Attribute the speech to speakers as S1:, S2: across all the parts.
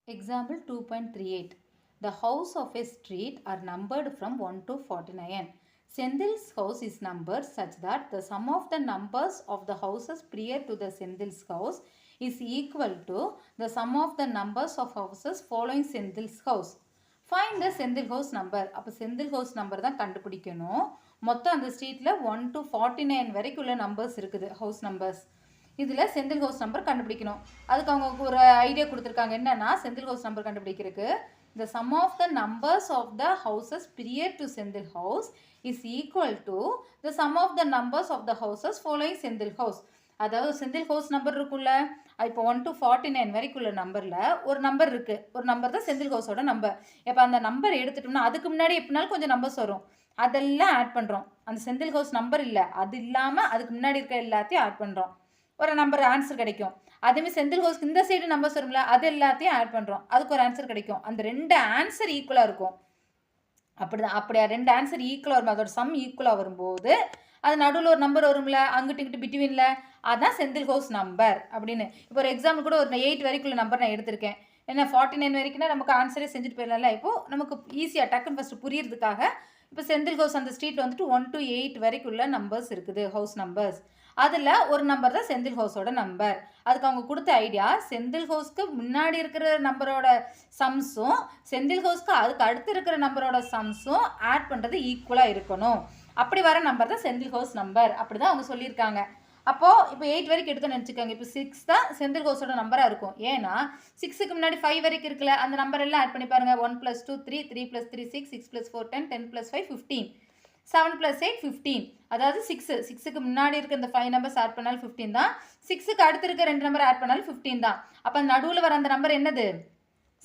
S1: Example 2.38. The house of a street are numbered from 1 to 49. Sendil's house is numbered such that the sum of the numbers of the houses prior to the Sendil's house is equal to the sum of the numbers of houses following Sendil's house. Find the Sendil house number. அப்போ Sendil house number தான் கண்டுபிடிக்கணும். மொத்தம் அந்த ஸ்ட்ரீட்டில் 1 to 49 வரைக்கும் உள்ள numbers இருக்குது, house numbers. இதில் செந்தில் ஹவுஸ் நம்பர் கண்டுபிடிக்கணும். அதுக்கு அவங்க ஒரு ஐடியா கொடுத்துருக்காங்க. என்னன்னா, செந்தில் ஹவுஸ் நம்பர் கண்டுபிடிக்கிறதுக்கு the sum of the numbers of the houses prior to Senthil house is equal to the sum of the numbers of the houses following Senthil house. அதாவது Senthil house number இருக்குல்ல, இப்போ 1 to 49 வரைக்கும் உள்ள நம்பரில் ஒரு நம்பர் இருக்குது. ஒரு நம்பர் தான் செந்தில் ஹவுஸோட நம்பர். இப்போ அந்த நம்பர் எடுத்துட்டோம்னா அதுக்கு முன்னாடி எப்படினாலும் கொஞ்சம் நம்பர்ஸ் வரும், அதெல்லாம் ஆட் பண்ணுறோம். அந்த செந்தில் ஹவுஸ் நம்பர் இல்லை, அது இல்லாமல் அதுக்கு முன்னாடி இருக்க எல்லாத்தையும் ஆட் பண்ணுறோம். ஒரு நம்பர் ஆன்சர் கிடைக்கும். அதேமாதிரி செந்தில் ஹவுஸ்க்கு இந்த சைடு நம்பர்ஸ் வரும்ல, அது எல்லாத்தையும் ஆட் பண்ணுறோம், அதுக்கு ஒரு ஆன்சர் கிடைக்கும். அந்த ரெண்டு ஆன்சர் ஈக்குவலாக இருக்கும். அப்படியா ரெண்டு ஆன்சர் ஈக்குவலாக வரும், அதோட சம் ஈக்குவலாக வரும்போது அது நடுவில் ஒரு நம்பர் வரும்ல, அங்கிட்டு இங்கிட்டு பிட்வீனில், அதான் செந்தில் ஹவுஸ் நம்பர் அப்படின்னு. இப்போ ஒரு எக்ஸாம்பிள் கூட ஒரு 8 வரைக்குள்ள நம்பர் நான் எடுத்திருக்கேன். ஏன்னா 49 வரைக்கும்னா நமக்கு ஆன்சரே செஞ்சுட்டு போயிடலாம்ல. இப்போது நமக்கு ஈஸியாக டக்குன்னு ஃபஸ்ட்டு புரியுறதுக்காக இப்போ செந்தில் ஹவுஸ் அந்த ஸ்ட்ரீட்டில் வந்துட்டு 1 to 8 வரைக்குள்ள நம்பர்ஸ் இருக்குது, ஹவுஸ் நம்பர்ஸ். அதில் ஒரு நம்பர் தான் செந்தில் ஹவுஸோட நம்பர். அதுக்கு அவங்க கொடுத்த ஐடியா, செந்தில் ஹவுஸ்க்கு முன்னாடி இருக்கிற நம்பரோட சம்ஸும் செந்தில் ஹவுஸ்க்கு அதுக்கு அடுத்து இருக்கிற நம்பரோட சம்ஸும் ஆட் பண்ணுறது ஈக்குவலாக இருக்கணும். அப்படி வர நம்பர் தான் செந்தில் ஹவுஸ் நம்பர். அப்படி தான் அவங்க சொல்லியிருக்காங்க. அப்போது இப்போ 8 வரைக்கும் எடுத்துன்னு நினச்சிக்கோங்க. இப்போ 6 தான் செந்தில் ஹவுஸோட நம்பராக இருக்கும். ஏன்னா 6க்கு முன்னாடி 5 வரைக்கும் இருக்குல்ல, அந்த நம்பர் எல்லாம் ஆட் பண்ணி பாருங்கள். 1 + 2 3, 3 + 3 6, 6 + 4 10, 10 + 5 15, 7 + 8 15. அதாவது 6க்கு முன்னாடி இருக்க இந்த 5 நம்பர்ஸ் ஆட் பண்ணாலும் 15 தான். 6க்கு அடுத்து இருக்க 2 நம்பர் ஆட் பண்ணாலும் 15 தான். அப்போ நடுவில் வர அந்த நம்பர் என்னது?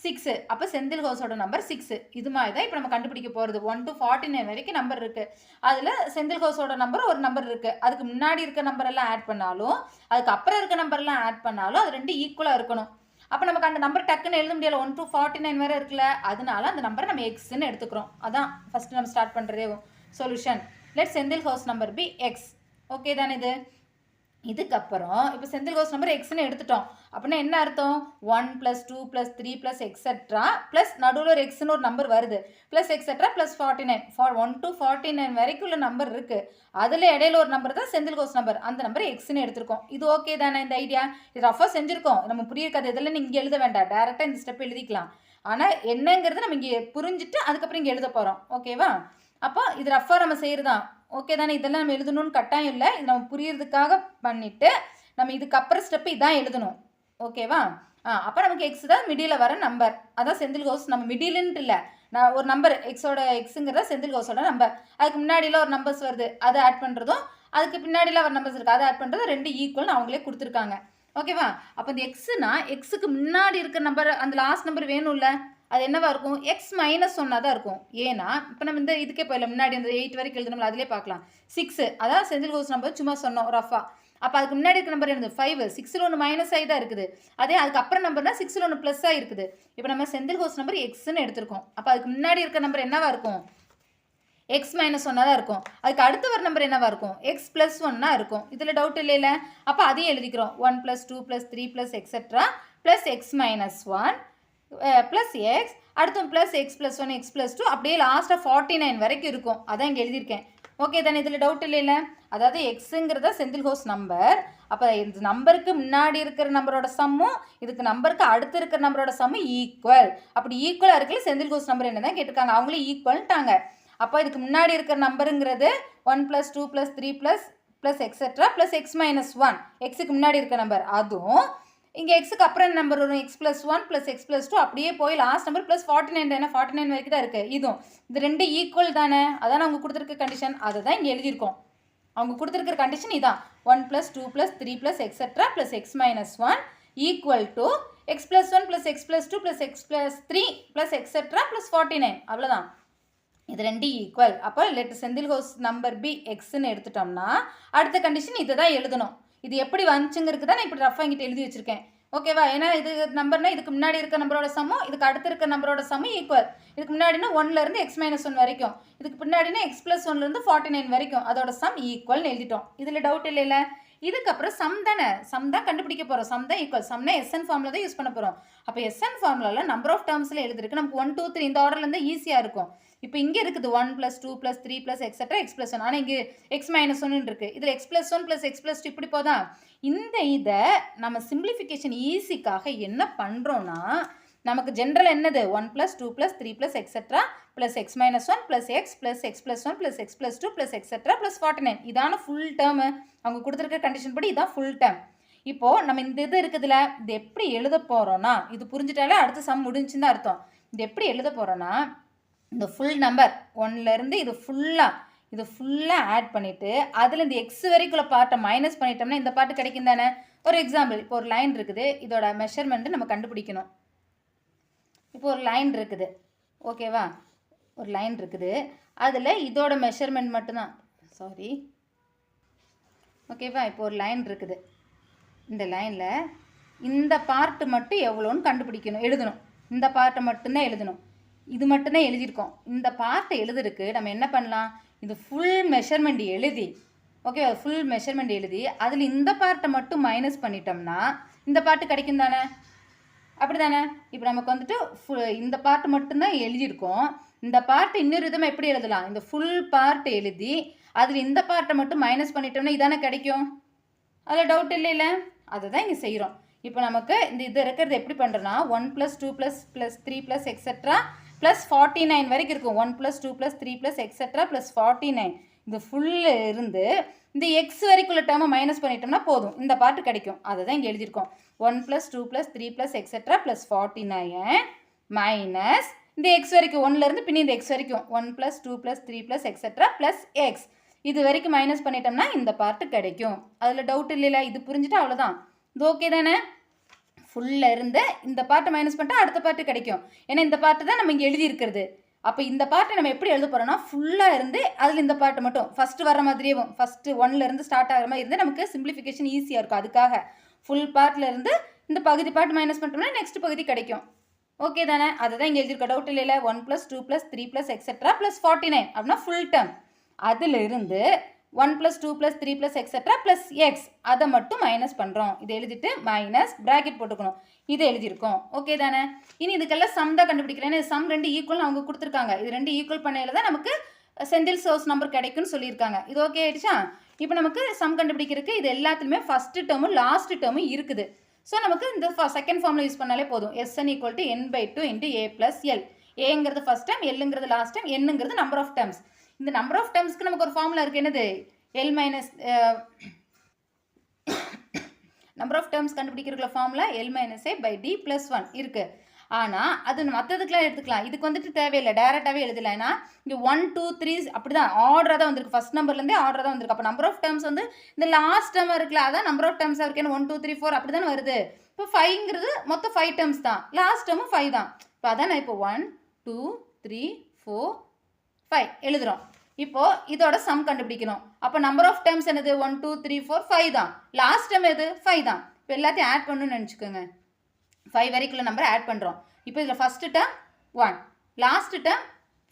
S1: 6. அப்போ செந்தில் ஹவுஸோட நம்பர் 6. இது மாதிரி தான் இப்போ நம்ம கண்டுபிடிக்க போகிறது. 1 to 49 வரைக்கும் நம்பர் இருக்குது. அதில் செந்தில் ஹவுஸோட நம்பர் ஒரு நம்பர் இருக்குது. அதுக்கு முன்னாடி இருக்க நம்பரெல்லாம் ஆட் பண்ணாலும் அதுக்கு அப்புறம் இருக்க நம்பர்லாம் ஆட் பண்ணாலும் அது ரெண்டு ஈக்குவலாக இருக்கணும். அப்போ நமக்கு அந்த நம்பர் டக்குன்னு எழுத முடியல, 1 to 49 வேறு இருக்குல்ல, அதனால அந்த நம்பரை நம்ம எக்ஸ்ன்னு எடுத்துக்கிறோம். அதான் ஃபஸ்ட்டு நம்ம ஸ்டார்ட் பண்ணுறதே solution. Let Senthil house number B X. Okay தானே இது? இதுக்கப்புறம் இப்போ செந்தில் ஹவுஸ் நம்பர் எக்ஸ்ன்னு எடுத்துட்டோம். அப்படின்னா என்ன அர்த்தம்? 1 + 2 + 3 + எக்ஸெட்ரா ப்ளஸ் நடுவில் ஒரு எக்ஸ்ன்னு ஒரு நம்பர் வருது, ப்ளஸ் எக்ஸெட்ரா ப்ளஸ் 49. 1 to 49 வரைக்கும் உள்ள நம்பர் இருக்குது. அதில் இடையில ஒரு நம்பர் தான் செந்தில் ஹவுஸ் நம்பர். அந்த நம்பர் எக்ஸ்ன்னு எடுத்திருக்கோம். இது ஓகே தானே? இந்த ஐடியா இது ரஃபாக செஞ்சுருக்கோம். நம்ம புரியிருக்காது, இதெல்லாம் நீங்கள் இங்கே எழுத வேண்டாம், டேரெக்டாக இந்த ஸ்டெப் எழுதிக்கலாம். ஆனால் என்னங்கிறது நம்ம இங்கே புரிஞ்சுட்டு அதுக்கப்புறம் இங்கே எழுத போகிறோம். ஓகேவா? அப்போ இது ரஃபாக நம்ம செய்கிறதான். ஓகே தானே? இதெல்லாம் நம்ம எழுதணும்னு கட்டாயம் இல்லை, இது நம்ம புரியுறதுக்காக பண்ணிவிட்டு நம்ம இதுக்கப்புறம் ஸ்டெப்பு இதான் எழுதணும். ஓகேவா? அப்போ நமக்கு எக்ஸ் தான் மிடியில் வர நம்பர். அதான் செந்தில் ஹவுஸ். நம்ம மிடிலுன்ட்டு இல்லை, நான் ஒரு நம்பர் எக்ஸுங்கிறத செந்தில் ஹவுஸோட நம்பர். அதுக்கு முன்னாடியில் ஒரு நம்பர்ஸ் வருது, அதை ஆட் பண்ணுறதும் அதுக்கு பின்னாடியில் ஒரு நம்பர்ஸ் இருக்குது, அதை ஆட் பண்ணுறதும் ரெண்டு ஈக்குவல்னு அவங்களே கொடுத்துருக்காங்க. ஓகேவா? அப்போ இந்த எக்ஸுனா எக்ஸுக்கு முன்னாடி இருக்கிற நம்பர், அந்த லாஸ்ட் நம்பர் வேணும்ல, அது என்னவா இருக்கும்? எக்ஸ் மைனஸ் ஒன்னாக தான் இருக்கும். ஏன்னா இப்போ நம்ம இந்த இதுக்கே போயிடல, முன்னாடி அந்த 8 வரைக்கும் எழுதணும்ல, அதிலே பார்க்கலாம். 6 அதான் செந்தில் ஹவுஸ் நம்பர் சும்மா சொன்னோம் ரஃபா. அப்போ அதுக்கு முன்னாடி இருக்கிற நம்பர் என்னது? 5. 6ல் 1 மைனஸ் ஆகி தான் இருக்குது. அதே அதுக்கப்புறம் நம்பர்னா 6ல் 1 ப்ளஸ் ஆகி இருக்குது. இப்போ நம்ம செந்தில் ஹவுஸ் நம்பர் எக்ஸ்ன்னு எடுத்திருக்கோம். அப்போ அதுக்கு முன்னாடி இருக்கிற நம்பர் என்னவா இருக்கும்? எக்ஸ் மைனஸ் ஒன்னாக தான் இருக்கும். அதுக்கு அடுத்து வர நம்பர் என்னவா இருக்கும்? எக்ஸ் ப்ளஸ் ஒன்னாக இருக்கும். இதில் டவுட் இல்லைல்ல? அப்போ அதையும் எழுதிக்கிறோம். 1 + 2 + 3 + etcetera plus x minus 1 plus x, அடுத்து plus x plus 1 x plus 2, அப்படியே லாஸ்ட்டாக 49 வரைக்கும் இருக்கும். அதான் இங்கே எழுதியிருக்கேன். ஓகே தானே? இதில் டவுட் இல்லைல்ல? அதாவது எக்ஸுங்கிறத செந்தில் ஹவுஸ் நம்பர். அப்போ இந்த நம்பருக்கு முன்னாடி இருக்கிற நம்பரோட சம்மும் இதுக்கு நம்பருக்கு அடுத்து இருக்கிற நம்பரோட சம்மும் ஈக்குவல். அப்படி ஈக்குவலாக இருக்கல செந்தில் ஹவுஸ் நம்பர் என்ன தான் கேட்டிருக்காங்க, அவங்களே ஈக்குவல்ட்டாங்க. அப்போ இதுக்கு முன்னாடி இருக்கிற நம்பருங்கிறது 1 + 2 + 3 + எக்ஸெட்ரா ப்ளஸ் எக்ஸ் மைனஸ் 1, எக்ஸுக்கு முன்னாடி இருக்க நம்பர். அதுவும் இங்கே எக்ஸுக்கு அப்புறம் நம்பர் வரும், எக்ஸ் ப்ளஸ் 1 + எக்ஸ் ப்ளஸ் 2, அப்படியே போய் லாஸ்ட் நம்பர் ப்ளஸ் 49 தானே, 49 வரைக்கும் தான் இருக்குது. இதுவும் இது ரெண்டு ஈக்குவல் தானே, அதான் அவங்க கொடுத்துருக்க கண்டிஷன். அதை தான் இங்கே எழுதியிருக்கோம். அவங்க கொடுத்துருக்கிற கண்டிஷன் இதான். 1 + 2 + 3 + etcetera plus x minus 1 equal to x plus 1 + x plus 2 + x plus 3 + etcetera plus 49. அவ்வளோதான், இது ரெண்டு ஈக்குவல். அப்போ let Senthil house number p எக்ஸ்ன்னு எடுத்துட்டோம்னா அடுத்த கண்டிஷன் இதை தான் எழுதணும். இது எப்படி வந்துச்சுங்கிறது தான் நான் இப்படி ரஃபாக இங்கிட்ட எழுதி வச்சுருக்கேன். ஓகேவா? ஏன்னா இது நம்பர்னா இதுக்கு முன்னாடி இருக்க நம்பரோட சம்மும் இதுக்கு அடுத்து இருக்க நம்பரோட சம்மும் ஈக்குவல். இதுக்கு முன்னாடினா 1லேருந்து எக்ஸ் மைனஸ் 1 வரைக்கும், இதுக்கு பின்னாடினா எக்ஸ் ப்ளஸ் 1லேருந்து 49 வரைக்கும், அதோட சம் ஈக்குவல்னு எழுதிட்டோம். இதில் டவுட் இல்லைல்ல? இதுக்கப்புறம் சம் தானே, சம் தான் கண்டுபிடிக்க போகிறோம். சம் தான் ஈக்குவல், சம்னா எஸ்என் ஃபார்முலா தான் யூஸ் பண்ண போகிறோம். அப்போ எஸ்என் ஃபார்முலாவில் நம்பர் ஆஃப் டேர்ம்ஸில் எழுதிருக்கு, நமக்கு 1 2 3 இந்த ஆர்டர்லேருந்து ஈஸியாக இருக்கும். இப்போ இங்கே இருக்குது 1 + 2 + 3 + எக்ஸெட்ரா x + 1. ஆனால் இங்கே x - 1 இருக்குது. இதில் x + 1 + x + 2 இப்படி போதா. இந்த இதை நம்ம சிம்பிளிஃபிகேஷன் ஈஸிக்காக என்ன பண்ணுறோன்னா, நமக்கு ஜென்ரல் என்னது 1 + 2 + 3 + etcetera + x - 1 + x + x + 1 + x + 2 + etcetera + 49. இதான ஃபுல் டேர்மு. அவங்க கொடுத்துருக்க கண்டிஷன் படி இதான் ஃபுல் டேர்ம். இப்போது நம்ம இந்த இது இருக்குதுல, இது எப்படி எழுத போகிறோன்னா, இது புரிஞ்சிட்டாலே அடுத்த சம் முடிஞ்சுன்னு தான் அர்த்தம். இது எப்படி எழுத போகிறோன்னா, இந்த ஃபுல் நம்பர் 1லேருந்து இது ஃபுல்லாக ஆட் பண்ணிவிட்டு அதில் இந்த எக்ஸ் வரைக்குள்ள பார்ட்டை மைனஸ் பண்ணிட்டோம்னா இந்த பார்ட்டு கிடைக்கும் தானே. ஒரு எக்ஸாம்பிள், இப்போ ஒரு லைன் இருக்குது, இதோட மெஷர்மெண்ட்டு நம்ம கண்டுபிடிக்கணும். இப்போ ஒரு லைன் இருக்குது, ஓகேவா, ஒரு லைன் இருக்குது, அதில் இதோட மெஷர்மெண்ட் மட்டும்தான், சாரி, ஓகேவா. இப்போ ஒரு லைன் இருக்குது, இந்த லைனில் இந்த பார்ட்டு மட்டும் எவ்வளோன்னு கண்டுபிடிக்கணும், எழுதணும். இந்த பார்ட்டை மட்டும்தான் எழுதணும், இது மட்டும்தான் எழுதியிருக்கோம். இந்த பார்ட்டை எழுதுறதுக்கு நம்ம என்ன பண்ணலாம், இது ஃபுல் மெஷர்மெண்ட் எழுதி, ஓகே, ஃபுல் மெஷர்மெண்ட் எழுதி அதில் இந்த பார்ட்டை மட்டும் மைனஸ் பண்ணிட்டோம்னா இந்த பார்ட்டு கிடைக்கும் தானே, அப்படி தானே. இப்போ நமக்கு வந்துட்டு இந்த பார்ட் மட்டும்தான் எழுதியிருக்கோம். இந்த பார்ட் இன்னொரு விதமாக எப்படி எழுதலாம், இந்த ஃபுல் பார்ட் எழுதி அதில் இந்த பார்ட்டை மட்டும் மைனஸ் பண்ணிட்டோம்னா இதானே கிடைக்கும். அதில் டவுட் இல்லைல்ல, அதை தான் இங்கே செய்கிறோம். இப்போ நமக்கு இந்த இது இருக்கிறது எப்படி பண்ணுறோன்னா 1 + 2 + 3 + எக்ஸெட்ரா + 49 வரைக்கும் இருக்கும். 1 + 2 + 3 + எக்ஸெட்ரா + 49 இது ஃபுல்லு இருந்து இந்த எக்ஸ் வரைக்குள்ள டேர்மை மைனஸ் பண்ணிட்டோம்னா போதும், இந்த பார்ட்டு கிடைக்கும். அதை தான் இங்கே எழுதியிருக்கோம். 1 + 2 + 3 + எக்ஸெட்ரா + 49 மைனஸ் இந்த எக்ஸ் வரைக்கும் 1லேருந்து பின்னி இந்த எக்ஸ் வரைக்கும் 1 + 2 + 3 + எக்ஸெட்ரா + எக்ஸ் இது வரைக்கும் மைனஸ் பண்ணிட்டோம்னா இந்த பார்ட்டு கிடைக்கும். அதில் டவுட் இல்லைல்ல, இது புரிஞ்சுட்டு அவ்வளோதான். இது ஓகே தானே. ஃபுல்லாக இருந்து இந்த பார்ட்டை மைனஸ் பண்ணிட்டா அடுத்த பார்ட்டு கிடைக்கும். ஏன்னா இந்த பார்ட்டு தான் நம்ம இங்கே எழுதியிருக்கிறது. அப்போ இந்த பார்ட்டை நம்ம எப்படி எழுத போகிறோம்னா, ஃபுல்லாக இருந்து அதில் இந்த பார்ட்டு மட்டும் ஃபஸ்ட்டு வர மாதிரியே ஃபஸ்ட்டு 1லேருந்து ஸ்டார்ட் ஆகிற மாதிரி இருந்து நமக்கு சிம்பிளிஃபிகேஷன் ஈஸியாக இருக்கும். அதுக்காக ஃபுல் பார்ட்லேருந்து இந்த பகுதி பார்ட் மைனஸ் பண்ணிட்டோம்னா நெக்ஸ்ட் பகுதி கிடைக்கும். ஓகே தானே. அதை தான் இங்கே எழுதியிருக்க, டவுட் இல்லைல்ல. 1 + 2 + 3 + எக்ஸெட்ரா + 49 அப்படின்னா ஃபுல் டேர்ம். அதில் இருந்து 1 + 2 + 3 + எக்ஸெட்ரா + எக்ஸ் அதை மட்டும் மைனஸ் பண்ணுறோம். இதை எழுதிட்டு மைனஸ் ப்ராக்கெட் போட்டுக்கணும். இதை எழுதியிருக்கோம். ஓகே தானே. இனி இதுக்கெல்லாம் சம் தான் கண்டுபிடிக்கிறேன். ஏன்னா சம் 2 ஈக்குவல் அவங்க கொடுத்துருக்காங்க. இது 2 ஈக்குவல் பண்ணையில் தான் நமக்கு செந்தில் சோர்ஸ் நம்பர் கிடைக்கும்னு சொல்லியிருக்காங்க. இது ஓகே ஆயிடுச்சா. இப்போ நமக்கு சம் கண்டுபிடிக்கிறதுக்கு இது எல்லாத்துலேயுமே ஃபஸ்ட்டு டேர்மும் லாஸ்ட் டேர்மும் இருக்குது. ஸோ நமக்கு இந்த செகண்ட் ஃபார்மில் யூஸ் பண்ணாலே போதும். Sn = n/2 × a + l. ஏங்கிறது ஃபஸ்ட் டைம், எல்லுங்கிறது லாஸ்ட் டைம், என்னங்கிறது நம்பர் ஆஃப் டேர்ம்ஸ். இந்த நம்பர் ஆஃப் டேர்ம்ஸ்க்கு நமக்கு ஒரு ஃபார்முலா இருக்குது, என்னது, நம்பர் ஆஃப் டேர்ம்ஸ் கண்டுபிடிக்கிறதுக்குள்ள ஃபார்முலா L-a/d + 1 இருக்குது. ஆனால் அது மற்றதுக்கெலாம் எடுத்துக்கலாம். இதுக்கு வந்துட்டு தேவையில்லை, டேரெக்டாகவே எழுதலாம். ஏன்னா இங்கே 1 2 3 அப்படி தான் ஆர்டராக தான் வந்திருக்கு. ஃபஸ்ட் நம்பர்லேருந்தே ஆர்டராக தான் வந்திருக்கு. அப்போ நம்பர் ஆஃப் டேர்ம்ஸ் வந்து இந்த லாஸ்ட் டேர்ம் இருக்குல்ல, அதான் நம்பர் ஆஃப் டேர்ம்ஸாக இருக்கு. ஏன்னா 1 2 3 4 அப்படி தானே வருது. இப்போ 5ங்கிறது மொத்தம் 5 டேர்ம்ஸ் தான், லாஸ்ட் டேர்மும் 5 தான். இப்போ அதான் நான் இப்போ 1 2 3 4 5 எழுதுகிறோம். இப்போது இதோட சம் கண்டுபிடிக்கணும். அப்போ நம்பர் ஆஃப் டேர்ம்ஸ் என்னது 1 2 3 4 5 தான். லாஸ்ட் டேர்ம் எது 5 தான். இப்போ எல்லாத்தையும் ஆட் பண்ணணும்னு நினச்சிக்கோங்க. 5 வரைக்குள்ள நம்பரை ஆட் பண்ணுறோம். இப்போ இதில் first term 1, last term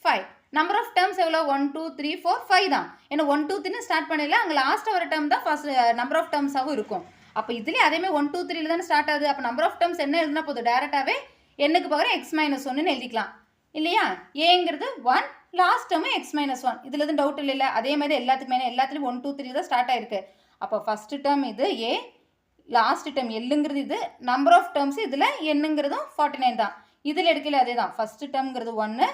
S1: 5. Number of terms எவ்வளோ 1 2 3 4 5 தான். ஏன்னா 1 2 3 ஸ்டார்ட் பண்ணல, அங்கே லாஸ்ட்டாக வர டேர்ம் தான் ஃபஸ்ட் நம்பர் ஆஃப் டேர்ம்ஸாகவும் இருக்கும். அப்போ இதுலேயே அதேமாதிரி 1 2 3 தானே ஸ்டார்ட் ஆகுது. அப்போ நம்பர் ஆஃப் டேர்ம்ஸ் என்ன எழுதுனா போதும், டேரெக்டாகவே என்னுக்கு பகரம் x - 1ன்னு எழுதிக்கலாம் இல்லையா. ஏங்கிறது 1, லாஸ்ட் டேர்மு x - 1. இதில் எதுவும் டவுட் இல்லைல்ல. அதே மாதிரி எல்லாத்துலேயும் 1 2 3 தான் ஸ்டார்ட் ஆகிருக்கு. அப்போ ஃபஸ்ட்டு டேர்ம் இது ஏ, லாஸ்ட் டேர்ம் எல்லுங்கிறது இது, நம்பர் ஆஃப் டேர்ம்ஸ் இதில் என்னங்கிறதும் 49 தான். இதில் எடுக்கல அதே தான். ஃபஸ்ட்டு டேர்ம்ங்கிறது 1,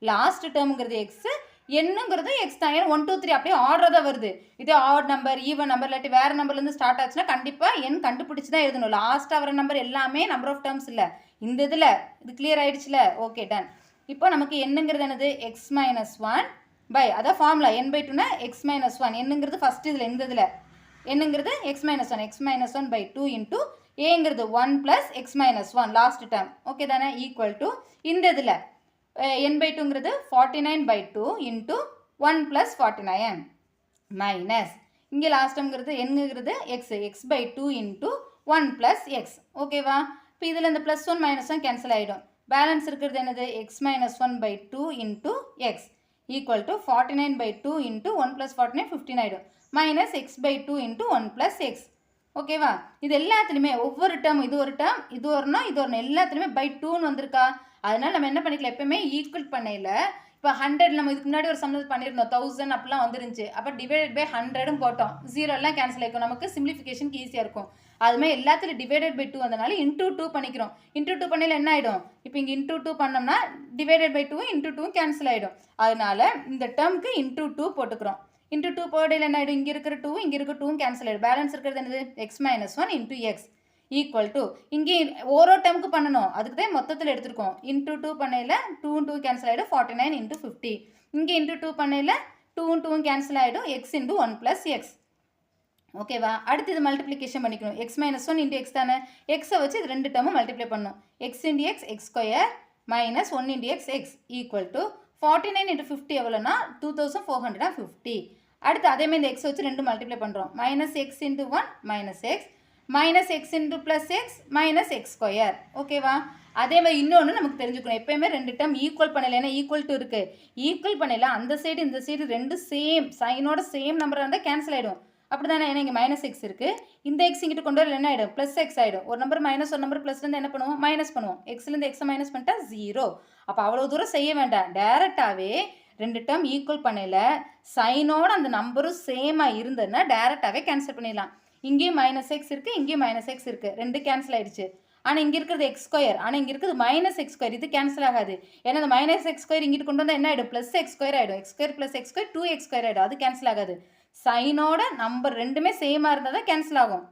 S1: லாஸ்ட் டேர்ம்ங்கிறது எக்ஸு, என்னங்கிறது எக்ஸ் தான். ஏன்னா 1 2 3 அப்படியே ஆர்டர் தான் வருது. இதே ஆட் நம்பர், ஈவன் நம்பர் இல்லாட்டி வேறு நம்பர்லேருந்து ஸ்டார்ட் ஆச்சுன்னா கண்டிப்பாக என் கண்டுபிடிச்சி தான் எழுதணும். லாஸ்ட்டாக வர நம்பர் எல்லாமே நம்பர் ஆஃப் டேர்ம்ஸ் இல்லை. இந்த இதில் இது கிளியர் ஆகிடுச்சுல. Okay done. இப்போ நமக்கு என்னங்கிறது என்னது x - 1 பை, அதான் ஃபார்முலா n/2னா x - 1. என்னங்கிறது ஃபஸ்ட் இதில் இந்த இதில் என்னங்கிறது x - 1, x - 1/2 இன்ட்டு ஏங்கிறது 1 + x - 1 லாஸ்ட் டேர்ம். ஓகே தானே. ஈக்குவல் டு இந்த இதில் n/2ங்கிறது 49/2 இன்ட்டு 1 + 49 மைனஸ் இங்கே லாஸ்ட் டேர்ம்ங்கிறது என்னங்கிறது x/2 இன்ட்டு 1 + x. ஓகேவா. இப்போ இதில் இந்த +1 -1 கேன்சல் ஆகிடும். பேலன்ஸ் இருக்கிறது என்னது x - 1/2 into x equal to 49/2 into 1 + 49 15 ஆகிடும். மைனஸ் x/2 இன்ட்டு 1 + x ஓகேவா? இது எல்லாத்துலேயுமே ஒவ்வொரு டேர்ம் இது ஒரு டேர்ம் இது ஒன்றும் இது ஒன்று எல்லாத்துலேயுமே பை 2ன்னு வந்திருக்கா. அதனால் நம்ம என்ன பண்ணிக்கலாம், எப்பயுமே ஈக்குவல் பண்ணையில் இப்போ 100 நம்ம இதுக்கு முன்னாடி ஒரு சம் பண்ணியிருந்தோம் 1000 அப்படிலாம் வந்துருந்துச்சு. அப்போ டிவைடட் பை 100ன்னு போட்டோம், 0 எல்லாம் கேன்சல் ஆகிக்கும், நமக்கு சிம்பிளிஃபிகேஷனுக்கு ஈஸியாக இருக்கும். அதுமாதிரி எல்லாத்துலையும் டிவைடட் பை 2 வந்தனால இன்டூ 2 பண்ணிக்கிறோம். இன்டூ 2 பண்ணையில் என்ன ஆகிடும், இப்போ இங்கே இன்டூ 2 பண்ணோம்னா டிவைடட் பை 2 இன்டூ 2 கேன்சல் ஆகிடும். அதனால இந்த டேர்முக்கு இன்டூ 2 போட்டுக்கிறோம். இன்டூ 2 போடையில் என்ன ஆகிடும், இங்கே இருக்கிற 2 இங்கே இருக்கிற 2 கேன்சல் ஆகிடும். பேலன்ஸ் இருக்கிறது என்னது, X minus 1 into X equal to இங்கே ஓரோ டேர்முக்கு பண்ணணும், அதுக்கு தான் மொத்தத்தில் எடுத்துருக்கோம். இன்டூ 2 பண்ணையில் 2 2 கேன்சல் ஆகிடும் 49 இன்டூ 50. இங்கே இன்டூ 2 பண்ணையில் 2 2 கேன்சல் ஆகிடும் எக்ஸ் இன்டூ 1 ப்ளஸ் எக்ஸ். ஓகேவா? அடுத்து இது மல்டிப்ளிகேஷன் பண்ணிக்கணும். எக்ஸ் மைனஸ் 1 இன்டூ எக்ஸ் தானே, எக்ஸை வச்சு இது ரெண்டு டேர்மும் மல்டிப்ளை பண்ணணும். X into X X square minus 1 into X X equal to 49 into 50 எவ்வளோனா 2450. அடுத்து அதேமாதிரி இந்த எக்ஸ் வச்சு ரெண்டு மல்டிப்ளை பண்ணுறோம். Minus X into 1 minus X minus X into plus x minus X square. ஓகேவா? அதே மாதிரி இன்னொன்று நமக்கு தெரிஞ்சுக்கணும், எப்போயுமே ரெண்டு டேர்ம் ஈக்குவல் பண்ணல, ஏன்னா ஈக்குவல் டு இருக்குது. ஈக்குவல் பண்ணல அந்த சைடு இந்த சைடு ரெண்டு சேம் சைனோட சேம் நம்பராக இருந்தால் கேன்சல் ஆகிடும். அப்படி தானே, ஏன்னா இங்கே மைனஸ் எக்ஸ் இருக்குது, இந்த எக்ஸ் இங்கிட்ட கொண்டு வர என்ன ஆகிடும், ப்ளஸ் எக்ஸ் ஆகிடும். ஒரு நம்பர் மைனஸ் ஒரு நம்பர் ப்ளஸ்லேருந்து என்ன பண்ணுவோம், மைனஸ் பண்ணுவோம். எக்ஸ்லேருந்து எக்ஸை மைனஸ் பண்ணிட்டா 0. அப்போ அவ்வளோ தூரம் செய்ய வேண்டாம், டேரெக்டாகவே ரெண்டு டேர்ம் ஈக்குவல் பண்ணல சைனோட அந்த நம்பரும் சேமாக இருந்ததுன்னா டேரெக்டாகவே கேன்சல் பண்ணிடலாம். இங்கேயும் மைனஸ் எக்ஸ் இருக்குது, இங்கேயும் மைனஸ் எக்ஸ் இருக்குது, ரெண்டு கேன்சல் ஆகிடுச்சு. ஆனால் இங்கே இருக்கிறது எக்ஸ் ஸ்கொயர், ஆனால் இங்கே இருக்கிறது மைனஸ் எக்ஸ் ஸ்கொயர், இது கேன்சல் ஆகாது. ஏன்னா இந்த மைனஸ் எக்ஸ் ஸ்கொயர் இங்கிட்டு கொண்டு வந்தால் என்ன ஆகிடும், ப்ளஸ் எக்ஸ் ஸ்கொயர் ஆகிடும். X square plus X square 2x square ஆகிடும், அது கேன்சல் ஆகாது. சைனோட நம்பர் ரெண்டுமே சேமாக இருந்தால் தான் கேன்சல் ஆகும்.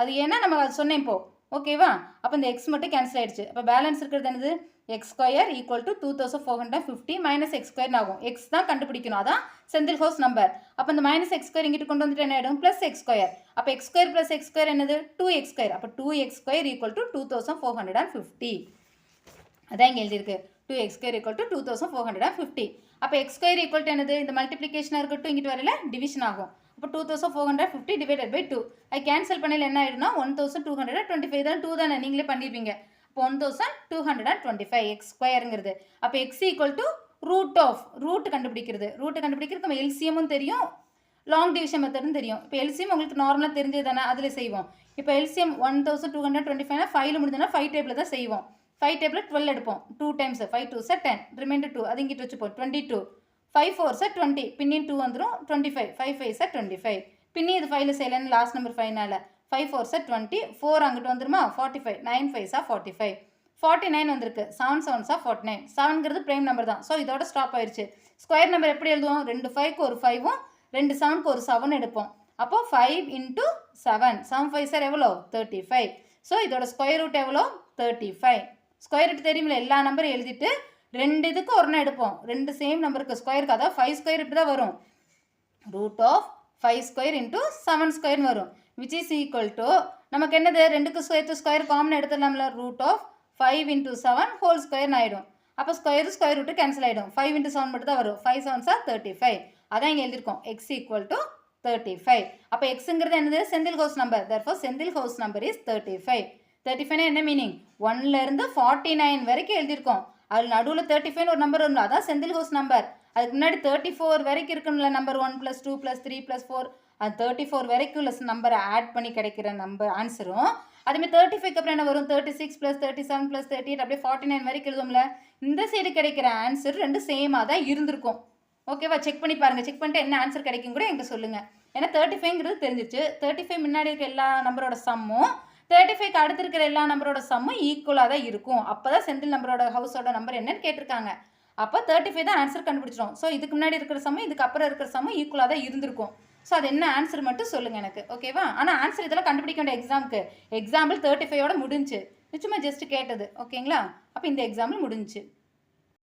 S1: அது ஏன்னா நம்ம அது சொன்னேன் இப்போது. ஓகேவா? அப்போ இந்த எக்ஸ் மட்டும் கேன்சல் ஆகிடுச்சு. அப்போ பேலன்ஸ் இருக்கிறது என்னது, X square equal to 2450 minus X square ஆகும். எக்ஸ் தான் கண்டுபிடிக்கணும், அதான் செந்தில் ஹவுஸ் நம்பர். அப்போ இந்த மைனஸ் எக்ஸ் ஸ்கொயர் இங்கிட்டு கொண்டு வந்துட்டு என்ன ஆகிடும், ப்ளஸ் எக்ஸ் ஸ்கொயர். அப்போ X square plus X square என்னது, 2x ஸ்கொயர். அப்போ 2x ஸ்கொயர் ஈக்குவல் டு 2450. அதான் இங்கே எழுதியிருக்கு, 2x ஸ்கொயர் ஈக்குவல் டு 2450. அப்போ எக்ஸ் ஸ்கொயர் ஈக்குவல் டு என்னது, இந்த மல்டிப்ளிகேஷனாக இருக்கட்டும் இங்கிட்டு வரையில டிவிஷன் ஆகும். அப்போ 2450 டிவைடட் பை 2 அது கேன்சல் பண்ணல என்ன ஆகிடும்னா 1225 தான், 2 தானே நீங்களே பண்ணியிருப்பீங்க. இப்போ 1225 எக்ஸ் ஸ்கொயருங்கிறது. அப்போ எக்ஸ் ஈக்குவல் டு ரூட் கண்டுபிடிக்கிறது. நம்ம எல்சிஎம்மும் தெரியும், லாங் டிவிஷன் மெத்தடும் தெரியும். இப்போ எல்சிஎம் உங்களுக்கு நார்மலாக தெரிஞ்சது தானே, அதில் செய்வோம். இப்போ எல்சிஎம் 1225 5 முடிஞ்சதுன்னா 5 டேபிள் தான் செய்வோம். 5 டேபிள் 12 எடுப்போம். 2 டைம்ஸ் 5 2 10 ரிமைண்டர் 2 அது இங்கிட்டு வச்சுப்போம் 22. 5 4 20 பின்னின் 2 வந்துடும் 25. 5 5 25 பின்னி இது 5ல் செய்யலன்னு லாஸ்ட் நம்பர் 5னால 5 4 20 4 அங்கிட்டு வந்துருமா 45. 9 5 45 49 வந்திருக்கு. 7 7 49. 7ங்கிறது ப்ரைம் நம்பர் தான். ஸோ இதோட ஸ்டாப் ஆயிடுச்சு. ஸ்கொயர் நம்பர் எப்படி எழுதுவோம், 2 5க்கு ஒரு 5ம் 2 7க்கு ஒரு 7 எடுப்போம். அப்போ 5 இன்ட்டு 7 7 5 சார் எவ்வளோ 35. ஸோ இதோட ஸ்கொயர் ரூட் எவ்வளோ 35. ஸ்கொயர் ரூட் தெரியுமில்ல, எல்லா நம்பரும் எழுதிட்டு ரெண்டு இதுக்கு ஒன்று எடுப்போம். ரெண்டு சேம் நம்பருக்கு ஸ்கொயருக்கு, அதாவது 5 ஸ்கொயர் இப்படி தான் வரும். ரூட் ஆஃப் 5 ஸ்கொயர் இன்ட்டு 7 ஸ்கொயர்னு வரும். விச் இஸ் ஈக்குவல் டு நமக்கு என்னது, ரெண்டுக்கு சேர்த்து ஸ்கொயர் காமன் எடுத்துடலாம்ல, ரூட் ஆஃப் 5 இன்ட்டு 7 ஹோல் ஸ்கொயர்னு ஆகிடும். அப்போ ஸ்கொயர் ரூட்டு கேன்சல் ஆகிடும். 5 இன்ட்டு 7 மட்டும் தான் வரும். 5 7 சார் 35. அதான் இங்கே எழுதியிருக்கோம், எக்ஸ் ஈக்குவல் டு 35. அப்போ எக்ஸுங்கிறது என்னது, Senthil house number. Therefore Senthil house number is 35. 35 என்ன மீனிங், 1லேருந்து 49 வரைக்கும் எழுதியிருக்கோம். அதில் நடுவில் 35 ஒரு நம்பர் வரும், அதான் செந்தில் ஹவுஸ் நம்பர். அதுக்கு முன்னாடி 34 வரைக்கும் இருக்கணும்ல நம்பர், 1 + 2 + 3 + 4 அது 34 வரைக்கும் உள்ள நம்பரை ஆட் பண்ணி கிடைக்கிற நம்பர் ஆன்சரும். அதுமாதிரி 35க்கு அப்புறம் என்ன வரும், 36 + 37 + 38 அப்படியே 49 வரைக்கும் எழுதும்ல. இந்த சைடு கிடைக்கிற ஆன்சர் ரெண்டு சேமாக தான் இருந்திருக்கும். ஓகேவா? செக் பண்ணி பாருங்கள். செக் பண்ணிட்டு என்ன ஆன்சர் கிடைக்கும் கூட என்கிட்ட சொல்லுங்கள். ஏன்னா 35ங்கிறது தெரிஞ்சிச்சு. 35 முன்னாடி இருக்க எல்லா நம்பரோட சம்மும் 35க்கு அடுத்து இருக்கிற எல்லா நம்பரோட சம்மும் ஈக்குவலாக தான் இருக்கும். அப்போ தான் செந்தில் நம்பரோட ஹவுஸோட நம்பர் என்னன்னு கேட்டிருக்காங்க. அப்போ 35 தான் ஆன்சர் கண்டுபிடிச்சிடும். ஸோ இதுக்கு முன்னாடி இருக்கிற சம்மும் இதுக்கு அப்புறம் இருக்கிற சம்மும் ஈக்குவலாக தான் இருந்திருக்கும். ஸோ அது என்ன ஆன்சர் மட்டும் சொல்லுங்கள் எனக்கு. ஓகேவா? ஆனால் ஆன்சர் இதெல்லாம் கண்டுபிடிக்க வேண்டிய எக்ஸாமுக்கு. எக்ஸாம்பிள் 35ஓட முடிஞ்சு, நிச்சயமாக ஜஸ்ட் கேட்டது. ஓகேங்களா? அப்போ இந்த எக்ஸாம்பிள் முடிஞ்சு.